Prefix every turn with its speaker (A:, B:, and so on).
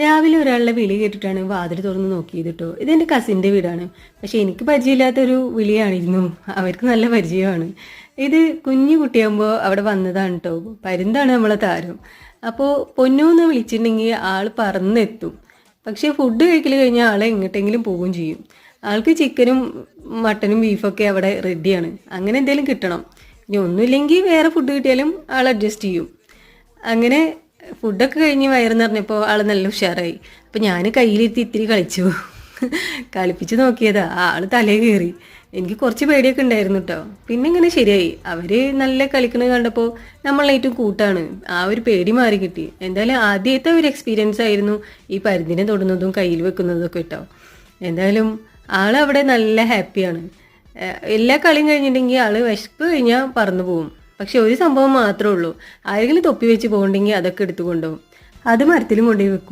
A: രാവിലെ ഒരാളുടെ വിളി കേട്ടിട്ടാണ് വാതിൽ തുറന്ന് നോക്കിയത് കേട്ടോ. ഇതെൻ്റെ കസിൻ്റെ വീടാണ്. പക്ഷെ എനിക്ക് പരിചയമില്ലാത്തൊരു വിളിയാണിരുന്നു. അവർക്ക് നല്ല പരിചയമാണ്. ഇത് കുഞ്ഞു കുട്ടിയാകുമ്പോൾ അവിടെ വന്നതാണ് കേട്ടോ. പരുന്താണ് നമ്മളെ താരം. അപ്പോൾ പൊന്നു എന്ന് വിളിച്ചിട്ടുണ്ടെങ്കിൽ ആൾ പറന്നെത്തും. പക്ഷേ ഫുഡ് കഴിക്കൽ കഴിഞ്ഞാൽ ആളെ എങ്ങോട്ടെങ്കിലും പോവുകയും ചെയ്യും. ആൾക്ക് ചിക്കനും മട്ടനും ബീഫൊക്കെ അവിടെ റെഡിയാണ്. അങ്ങനെ എന്തെങ്കിലും കിട്ടണം. ഇനി ഒന്നുമില്ലെങ്കിൽ വേറെ ഫുഡ് കിട്ടിയാലും ആൾ അഡ്ജസ്റ്റ് ചെയ്യും. അങ്ങനെ ഫുഡൊക്കെ കഴിഞ്ഞ് വയറ് നിറഞ്ഞപ്പോൾ ആൾ നല്ല ഉഷാറായി. അപ്പം ഞാൻ കയ്യിലിരുത്തി ഇത്തിരി കളിച്ചു. കളിപ്പിച്ച് നോക്കിയതാ. ആൾ തലേ കയറി. എനിക്ക് കുറച്ച് പേടിയൊക്കെ ഉണ്ടായിരുന്നു കേട്ടോ. പിന്നെ ഇങ്ങനെ ശരിയായി. അവർ നല്ല കളിക്കണത് കണ്ടപ്പോൾ നമ്മളായിട്ടും കൂട്ടാണ്. ആ ഒരു പേടി മാറി കിട്ടി. എന്തായാലും ആദ്യത്തെ ഒരു എക്സ്പീരിയൻസ് ആയിരുന്നു ഈ പരുന്തിനെ തൊടുന്നതും കയ്യിൽ വെക്കുന്നതും ഒക്കെ കേട്ടോ. എന്തായാലും ആളവിടെ നല്ല ഹാപ്പിയാണ്. എല്ലാ കളിയും കഴിഞ്ഞിട്ടുണ്ടെങ്കിൽ ആൾ വിശപ്പ് കഴിഞ്ഞാൽ പറന്നു പോകും. പക്ഷെ ഒരു സംഭവം മാത്രമേ ഉള്ളൂ. ആരെങ്കിലും തൊപ്പി വെച്ച് പോകണ്ടെങ്കിൽ അതൊക്കെ എടുത്തു കൊണ്ടുപോകും. അത് മരത്തിലും കൊണ്ടുപോയി വെക്കും.